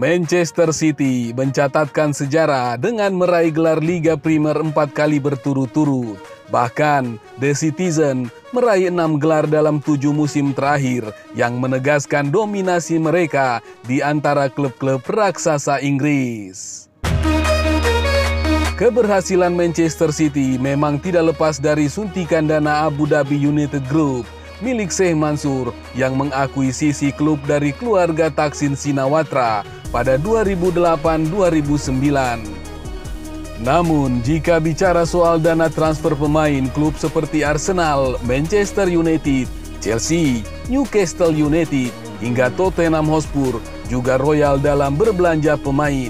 Manchester City mencatatkan sejarah dengan meraih gelar Liga Premier 4 kali berturut-turut. Bahkan, The Citizen meraih 6 gelar dalam 7 musim terakhir yang menegaskan dominasi mereka di antara klub-klub raksasa Inggris. Keberhasilan Manchester City memang tidak lepas dari suntikan dana Abu Dhabi United Group milik Sheikh Mansur yang mengakuisisi klub dari keluarga Thaksin Shinawatra pada 2008-2009. Namun, jika bicara soal dana transfer pemain, klub seperti Arsenal, Manchester United, Chelsea, Newcastle United, hingga Tottenham Hotspur juga royal dalam berbelanja pemain.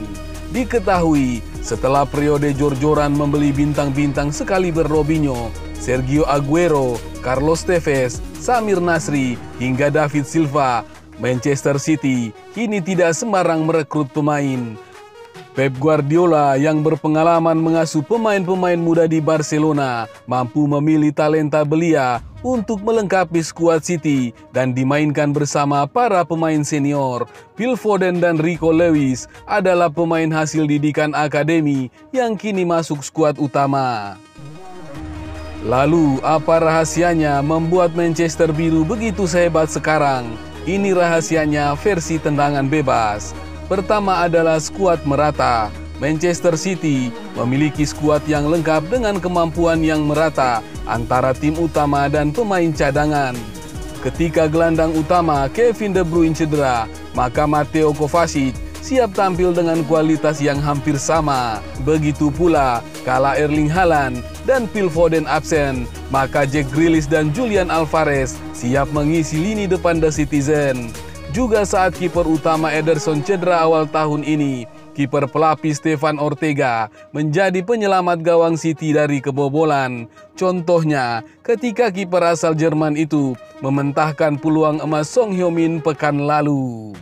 Diketahui, setelah periode jor-joran membeli bintang-bintang sekaliber Robinho, Sergio Aguero, Carlos Tevez, Samir Nasri, hingga David Silva, Manchester City kini tidak sembarang merekrut pemain. Pep Guardiola yang berpengalaman mengasuh pemain-pemain muda di Barcelona mampu memilih talenta belia untuk melengkapi skuad City dan dimainkan bersama para pemain senior. Phil Foden dan Rico Lewis adalah pemain hasil didikan akademi yang kini masuk skuad utama. Lalu, apa rahasianya membuat Manchester Biru begitu sehebat sekarang? Ini rahasianya versi tendangan bebas. Pertama adalah skuad merata. Manchester City memiliki skuad yang lengkap dengan kemampuan yang merata antara tim utama dan pemain cadangan. Ketika gelandang utama Kevin De Bruyne cedera, maka Mateo Kovacic siap tampil dengan kualitas yang hampir sama. Begitu pula kala Erling Haaland dan Phil Foden absen, maka Jack Grealish dan Julian Alvarez siap mengisi lini depan The Citizen. Juga saat kiper utama Ederson cedera awal tahun ini, kiper pelapis Stefan Ortega menjadi penyelamat gawang City dari kebobolan. Contohnya, ketika kiper asal Jerman itu mementahkan peluang emas Son Heung-min pekan lalu.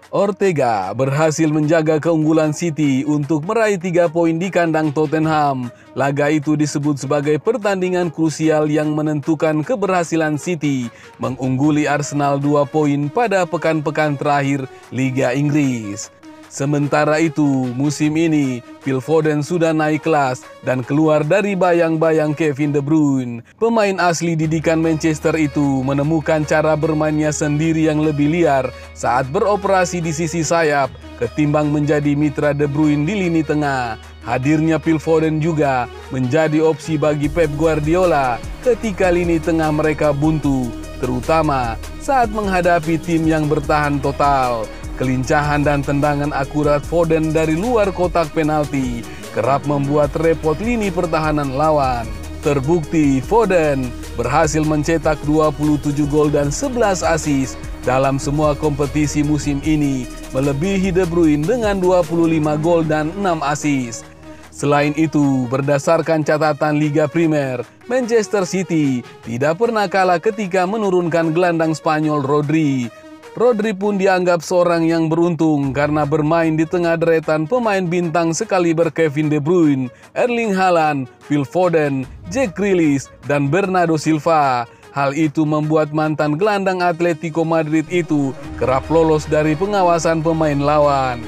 Ortega berhasil menjaga keunggulan City untuk meraih 3 poin di kandang Tottenham. Laga itu disebut sebagai pertandingan krusial yang menentukan keberhasilan City mengungguli Arsenal 2 poin pada pekan-pekan terakhir Liga Inggris. Sementara itu, musim ini, Phil Foden sudah naik kelas dan keluar dari bayang-bayang Kevin De Bruyne. Pemain asli didikan Manchester itu menemukan cara bermainnya sendiri yang lebih liar saat beroperasi di sisi sayap ketimbang menjadi mitra De Bruyne di lini tengah. Hadirnya Phil Foden juga menjadi opsi bagi Pep Guardiola ketika lini tengah mereka buntu, terutama saat menghadapi tim yang bertahan total. Kelincahan dan tendangan akurat Foden dari luar kotak penalti kerap membuat repot lini pertahanan lawan. Terbukti Foden berhasil mencetak 27 gol dan 11 assist dalam semua kompetisi musim ini, melebihi De Bruyne dengan 25 gol dan 6 assist. Selain itu, berdasarkan catatan Liga Primer, Manchester City tidak pernah kalah ketika menurunkan gelandang Spanyol Rodri. Rodri pun dianggap seorang yang beruntung karena bermain di tengah deretan pemain bintang sekaliber Kevin De Bruyne, Erling Haaland, Phil Foden, Jack Grealish, dan Bernardo Silva. Hal itu membuat mantan gelandang Atletico Madrid itu kerap lolos dari pengawasan pemain lawan.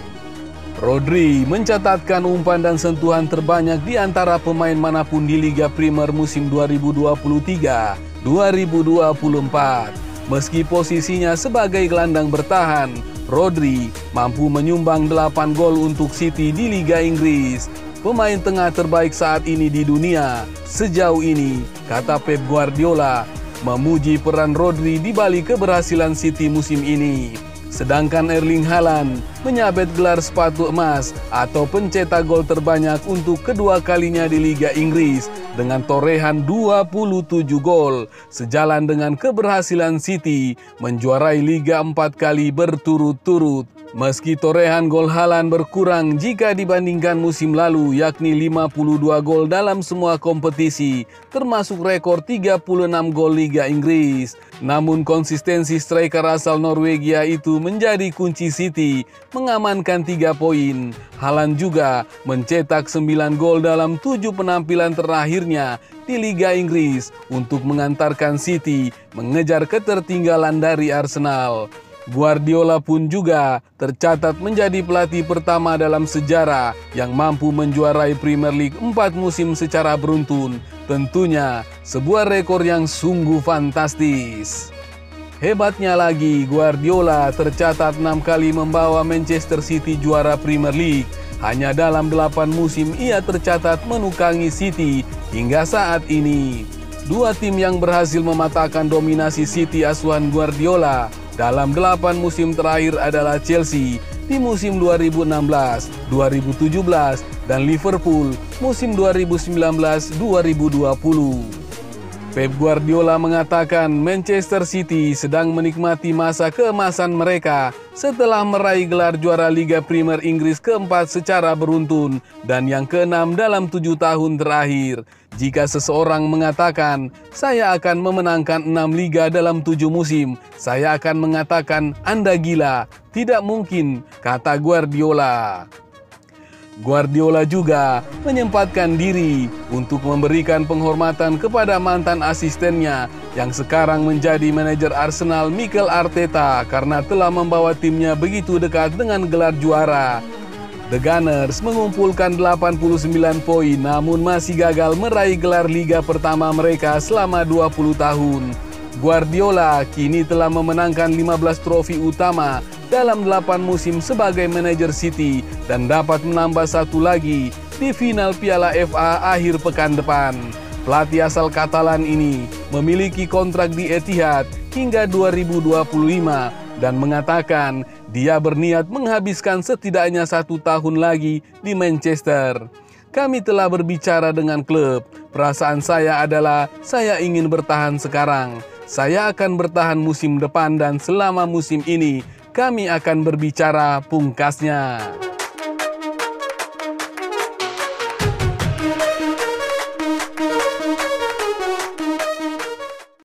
Rodri mencatatkan umpan dan sentuhan terbanyak di antara pemain manapun di Liga Primer musim 2023-2024. Meski posisinya sebagai gelandang bertahan, Rodri mampu menyumbang 8 gol untuk City di Liga Inggris. Pemain tengah terbaik saat ini di dunia. Sejauh ini, kata Pep Guardiola, memuji peran Rodri di balik keberhasilan City musim ini. Sedangkan Erling Haaland menyabet gelar sepatu emas atau pencetak gol terbanyak untuk kedua kalinya di Liga Inggris dengan torehan 27 gol, sejalan dengan keberhasilan City menjuarai Liga 4 kali berturut-turut. Meski torehan gol Haaland berkurang jika dibandingkan musim lalu, yakni 52 gol dalam semua kompetisi, termasuk rekor 36 gol Liga Inggris. Namun konsistensi striker asal Norwegia itu menjadi kunci City mengamankan 3 poin. Haaland juga mencetak 9 gol dalam 7 penampilan terakhirnya di Liga Inggris untuk mengantarkan City mengejar ketertinggalan dari Arsenal. Guardiola pun juga tercatat menjadi pelatih pertama dalam sejarah yang mampu menjuarai Premier League 4 musim secara beruntun. Tentunya sebuah rekor yang sungguh fantastis. Hebatnya lagi, Guardiola tercatat 6 kali membawa Manchester City juara Premier League. Hanya dalam 8 musim ia tercatat menukangi City hingga saat ini. Dua tim yang berhasil mematahkan dominasi City asuhan Guardiola dalam 8 musim terakhir adalah Chelsea di musim 2016, 2017, dan Liverpool musim 2019-2020. Pep Guardiola mengatakan Manchester City sedang menikmati masa keemasan mereka setelah meraih gelar juara Liga Premier Inggris keempat secara beruntun dan yang keenam dalam 7 tahun terakhir. Jika seseorang mengatakan, saya akan memenangkan 6 liga dalam 7 musim, saya akan mengatakan, Anda gila. Tidak mungkin, kata Guardiola. Guardiola juga menyempatkan diri untuk memberikan penghormatan kepada mantan asistennya yang sekarang menjadi manajer Arsenal Mikel Arteta karena telah membawa timnya begitu dekat dengan gelar juara. The Gunners mengumpulkan 89 poin namun masih gagal meraih gelar liga pertama mereka selama 20 tahun. Guardiola kini telah memenangkan 15 trofi utama dalam 8 musim sebagai manajer City dan dapat menambah satu lagi di final Piala FA akhir pekan depan. Pelatih asal Katalan ini memiliki kontrak di Etihad hingga 2025 dan mengatakan dia berniat menghabiskan setidaknya 1 tahun lagi di Manchester. Kami telah berbicara dengan klub. Perasaan saya adalah saya ingin bertahan sekarang. Saya akan bertahan musim depan dan selama musim ini kami akan berbicara, pungkasnya.